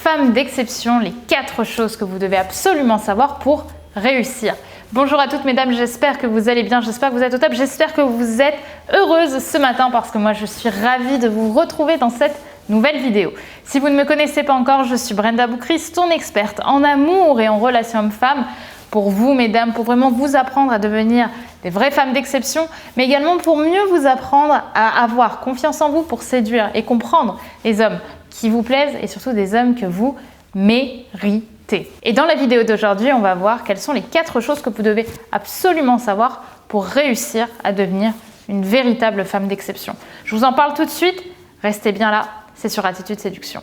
femme d'exception, les 4 choses que vous devez absolument savoir pour réussir. Bonjour à toutes mesdames, j'espère que vous allez bien, j'espère que vous êtes au top, j'espère que vous êtes heureuses ce matin parce que moi je suis ravie de vous retrouver dans cette nouvelle vidéo. Si vous ne me connaissez pas encore, je suis Brenda Boucris, ton experte en amour et en relations hommes-femmes. Pour vous mesdames, pour vraiment vous apprendre à devenir des vraies femmes d'exception, mais également pour mieux vous apprendre à avoir confiance en vous pour séduire et comprendre les hommes qui vous plaisent et surtout des hommes que vous méritez. Et dans la vidéo d'aujourd'hui, on va voir quelles sont les 4 choses que vous devez absolument savoir pour réussir à devenir une véritable femme d'exception. Je vous en parle tout de suite, restez bien là, c'est sur Attitude Séduction.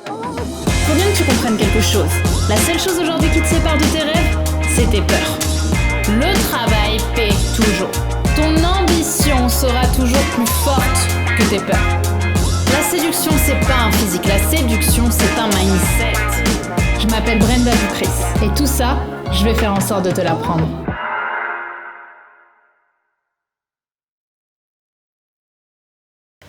Faut bien que tu comprennes quelque chose. La seule chose aujourd'hui qui te sépare de tes rêves, c'est tes peurs. Le travail paie toujours. Ton ambition sera toujours plus forte que tes peurs. La séduction, c'est pas un physique. La séduction, c'est un mindset. Je m'appelle Brenda Boucris. Et tout ça, je vais faire en sorte de te l'apprendre.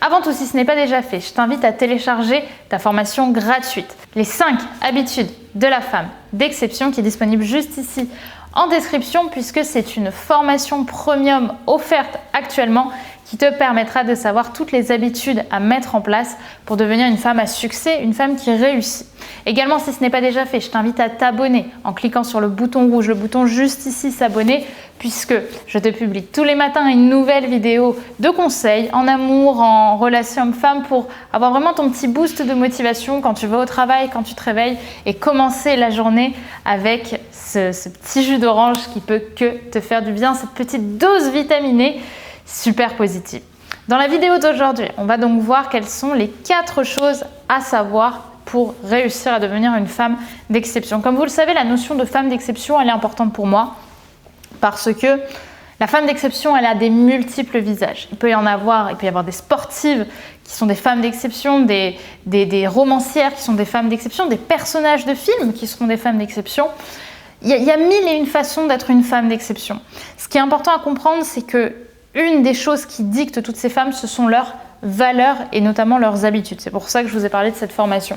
Avant tout, si ce n'est pas déjà fait, je t'invite à télécharger ta formation gratuite. Les 5 habitudes de la femme d'exception qui est disponible juste ici en description puisque c'est une formation premium offerte actuellement qui te permettra de savoir toutes les habitudes à mettre en place pour devenir une femme à succès, une femme qui réussit. Également, si ce n'est pas déjà fait, je t'invite à t'abonner en cliquant sur le bouton rouge, le bouton juste ici, s'abonner, puisque je te publie tous les matins une nouvelle vidéo de conseils en amour, en relations hommes-femmes pour avoir vraiment ton petit boost de motivation quand tu vas au travail, quand tu te réveilles et commencer la journée avec ce petit jus d'orange qui peut que te faire du bien, cette petite dose vitaminée super positive. Dans la vidéo d'aujourd'hui, on va donc voir quelles sont les 4 choses à savoir pour réussir à devenir une femme d'exception. Comme vous le savez, la notion de femme d'exception, elle est importante pour moi parce que la femme d'exception, elle a des multiples visages. Il peut y avoir des sportives qui sont des femmes d'exception, des romancières qui sont des femmes d'exception, des personnages de films qui seront des femmes d'exception. Il y a 1001 façons d'être une femme d'exception. Ce qui est important à comprendre, c'est que une des choses qui dictent toutes ces femmes, ce sont leurs valeurs et notamment leurs habitudes. C'est pour ça que je vous ai parlé de cette formation.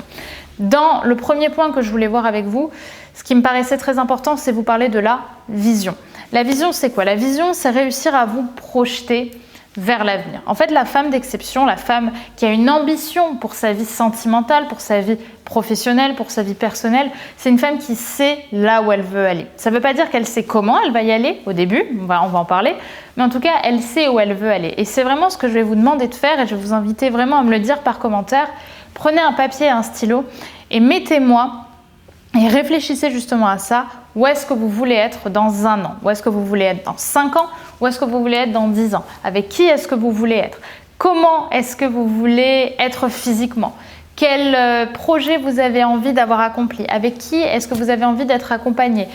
Dans le premier point que je voulais voir avec vous, ce qui me paraissait très important, c'est vous parler de la vision. La vision, c'est quoi? La vision, c'est réussir à vous projeter vers l'avenir. En fait, la femme d'exception, la femme qui a une ambition pour sa vie sentimentale, pour sa vie professionnelle, pour sa vie personnelle, c'est une femme qui sait là où elle veut aller. Ça ne veut pas dire qu'elle sait comment elle va y aller au début, on va en parler, mais en tout cas, elle sait où elle veut aller. Et c'est vraiment ce que je vais vous demander de faire et je vais vous inviter vraiment à me le dire par commentaire. Prenez un papier et un stylo et mettez-moi et réfléchissez justement à ça. Où est-ce que vous voulez être dans 1 an? Où est-ce que vous voulez être dans 5 ans? Où est-ce que vous voulez être dans 10 ans? Avec qui est-ce que vous voulez être? Comment est-ce que vous voulez être physiquement? Quel projet vous avez envie d'avoir accompli? Avec qui est-ce que vous avez envie d'être accompagné?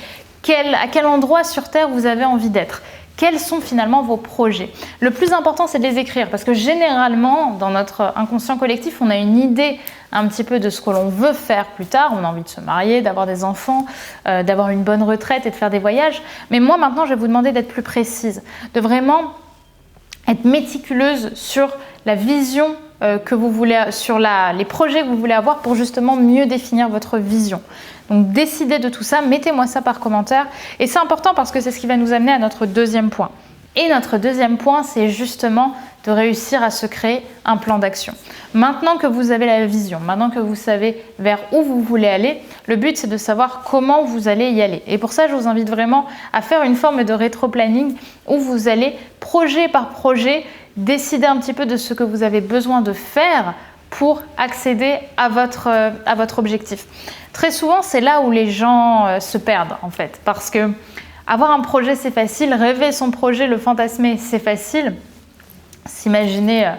À quel endroit sur Terre vous avez envie d'être? Quels sont finalement vos projets? Le plus important, c'est de les écrire parce que généralement, dans notre inconscient collectif, on a une idée un petit peu de ce que l'on veut faire plus tard. On a envie de se marier, d'avoir des enfants, d'avoir une bonne retraite et de faire des voyages. Mais moi, maintenant, je vais vous demander d'être plus précise, de vraiment être méticuleuse sur la vision que vous voulez, sur les projets que vous voulez avoir pour justement mieux définir votre vision. Donc décidez de tout ça, mettez-moi ça par commentaire et c'est important parce que c'est ce qui va nous amener à notre deuxième point. Et notre deuxième point, c'est justement de réussir à se créer un plan d'action. Maintenant que vous avez la vision, maintenant que vous savez vers où vous voulez aller, le but c'est de savoir comment vous allez y aller. Et pour ça, je vous invite vraiment à faire une forme de rétro-planning où vous allez, projet par projet, décider un petit peu de ce que vous avez besoin de faire pour accéder à votre objectif. Très souvent, c'est là où les gens se perdent en fait, parce que avoir un projet, c'est facile, rêver son projet, le fantasmer, c'est facile. S'imaginer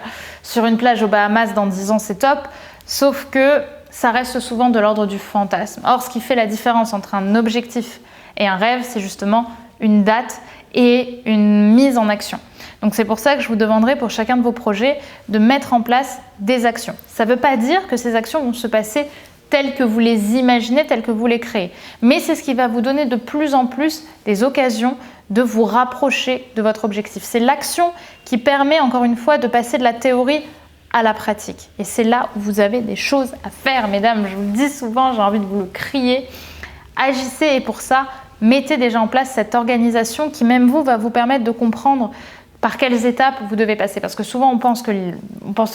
sur une plage aux Bahamas dans 10 ans, c'est top, sauf que ça reste souvent de l'ordre du fantasme. Or, ce qui fait la différence entre un objectif et un rêve, c'est justement une date et une mise en action. Donc c'est pour ça que je vous demanderai pour chacun de vos projets de mettre en place des actions. Ça ne veut pas dire que ces actions vont se passer telles que vous les imaginez, telles que vous les créez. Mais c'est ce qui va vous donner de plus en plus des occasions de vous rapprocher de votre objectif. C'est l'action qui permet encore une fois de passer de la théorie à la pratique. Et c'est là où vous avez des choses à faire, mesdames. Je vous le dis souvent, j'ai envie de vous le crier. Agissez et pour ça, mettez déjà en place cette organisation qui, même vous, va vous permettre de comprendre par quelles étapes vous devez passer. Parce que souvent, on pense tout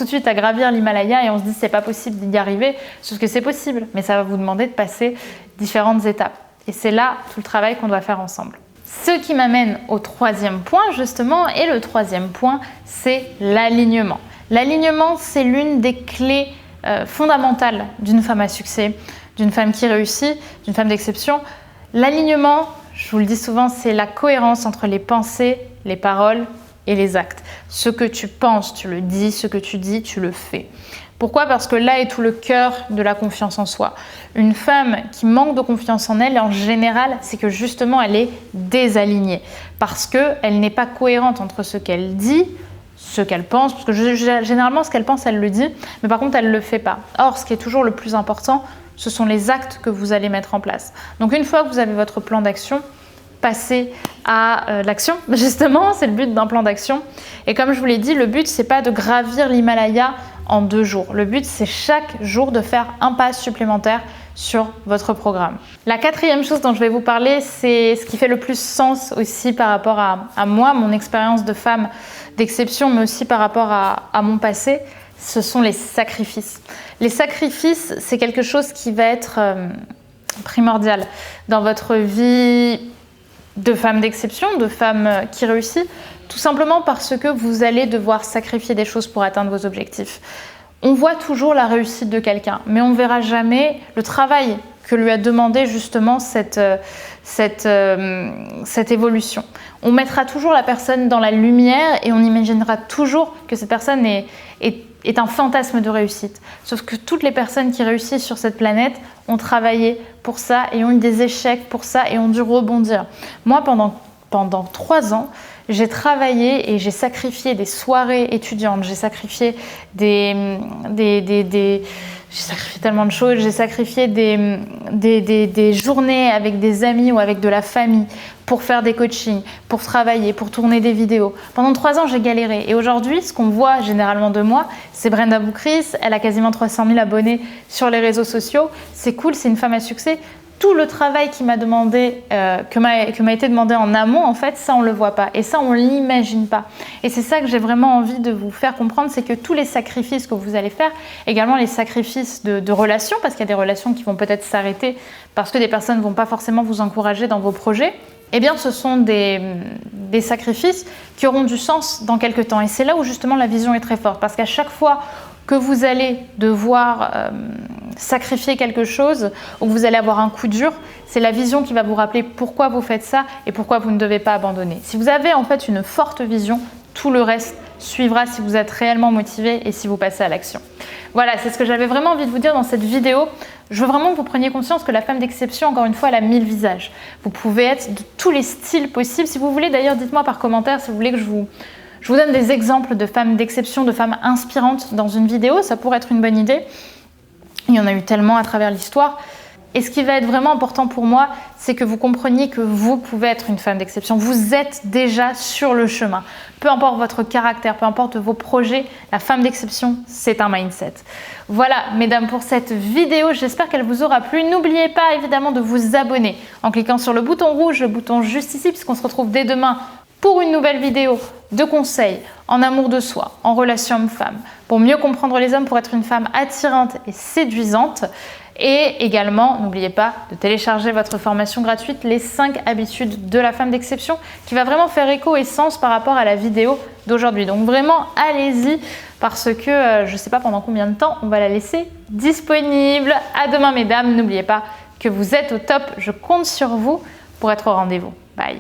de suite à gravir l'Himalaya et on se dit c'est pas possible d'y arriver, sauf que c'est possible. Mais ça va vous demander de passer différentes étapes. Et c'est là tout le travail qu'on doit faire ensemble. Ce qui m'amène au troisième point, justement. Et le troisième point, c'est l'alignement. L'alignement, c'est l'une des clés fondamentales d'une femme à succès, d'une femme qui réussit, d'une femme d'exception. L'alignement, je vous le dis souvent, c'est la cohérence entre les pensées, les paroles et les actes. Ce que tu penses, tu le dis, ce que tu dis, tu le fais. Pourquoi ? Parce que là est tout le cœur de la confiance en soi. Une femme qui manque de confiance en elle, en général, c'est que justement elle est désalignée. Parce qu'elle n'est pas cohérente entre ce qu'elle dit, ce qu'elle pense, parce que généralement ce qu'elle pense, elle le dit, mais par contre elle ne le fait pas. Or, ce qui est toujours le plus important, ce sont les actes que vous allez mettre en place. Donc une fois que vous avez votre plan d'action, passez à l'action. Justement, c'est le but d'un plan d'action. Et comme je vous l'ai dit, le but, c'est pas de gravir l'Himalaya en 2 jours. Le but, c'est chaque jour de faire un pas supplémentaire sur votre programme. La quatrième chose dont je vais vous parler, c'est ce qui fait le plus sens aussi par rapport à moi, mon expérience de femme d'exception, mais aussi par rapport à mon passé, ce sont les sacrifices. Les sacrifices, c'est quelque chose qui va être primordial dans votre vie de femme d'exception, de femme qui réussit, tout simplement parce que vous allez devoir sacrifier des choses pour atteindre vos objectifs. On voit toujours la réussite de quelqu'un, mais on ne verra jamais le travail que lui a demandé justement cette évolution. On mettra toujours la personne dans la lumière et on imaginera toujours que cette personne est un fantasme de réussite. Sauf que toutes les personnes qui réussissent sur cette planète ont travaillé pour ça et ont eu des échecs pour ça et ont dû rebondir. Moi, pendant 3 ans, j'ai travaillé et j'ai sacrifié des soirées étudiantes, j'ai sacrifié j'ai sacrifié tellement de choses, j'ai sacrifié des journées avec des amis ou avec de la famille pour faire des coachings, pour travailler, pour tourner des vidéos. Pendant 3 ans, j'ai galéré. Et aujourd'hui, ce qu'on voit généralement de moi, c'est Brenda Boukris, elle a quasiment 300 000 abonnés sur les réseaux sociaux. C'est cool, c'est une femme à succès. Tout le travail qui m'a été demandé en amont, en fait, ça on le voit pas et ça on l'imagine pas. Et c'est ça que j'ai vraiment envie de vous faire comprendre, c'est que tous les sacrifices que vous allez faire, également les sacrifices de relations, parce qu'il y a des relations qui vont peut-être s'arrêter parce que des personnes ne vont pas forcément vous encourager dans vos projets, eh bien ce sont des sacrifices qui auront du sens dans quelques temps. Et c'est là où justement la vision est très forte, parce qu'à chaque fois que vous allez devoir sacrifier quelque chose ou que vous allez avoir un coup dur, c'est la vision qui va vous rappeler pourquoi vous faites ça et pourquoi vous ne devez pas abandonner. Si vous avez en fait une forte vision, tout le reste suivra si vous êtes réellement motivé et si vous passez à l'action. Voilà, c'est ce que j'avais vraiment envie de vous dire dans cette vidéo. Je veux vraiment que vous preniez conscience que la femme d'exception, encore une fois, elle a 1000 visages. Vous pouvez être de tous les styles possibles. Si vous voulez, d'ailleurs, dites-moi par commentaire si vous voulez que je vous donne des exemples de femmes d'exception, de femmes inspirantes dans une vidéo. Ça pourrait être une bonne idée. Il y en a eu tellement à travers l'histoire. Et ce qui va être vraiment important pour moi, c'est que vous compreniez que vous pouvez être une femme d'exception. Vous êtes déjà sur le chemin. Peu importe votre caractère, peu importe vos projets, la femme d'exception, c'est un mindset. Voilà, mesdames, pour cette vidéo. J'espère qu'elle vous aura plu. N'oubliez pas, évidemment, de vous abonner en cliquant sur le bouton rouge, le bouton juste ici, puisqu'on se retrouve dès demain pour une nouvelle vidéo de conseils en amour de soi, en relation homme-femme, pour mieux comprendre les hommes, pour être une femme attirante et séduisante. Et également, n'oubliez pas de télécharger votre formation gratuite, les 5 habitudes de la femme d'exception, qui va vraiment faire écho et sens par rapport à la vidéo d'aujourd'hui. Donc vraiment, allez-y, parce que je ne sais pas pendant combien de temps on va la laisser disponible. À demain, mesdames. N'oubliez pas que vous êtes au top. Je compte sur vous pour être au rendez-vous. Bye.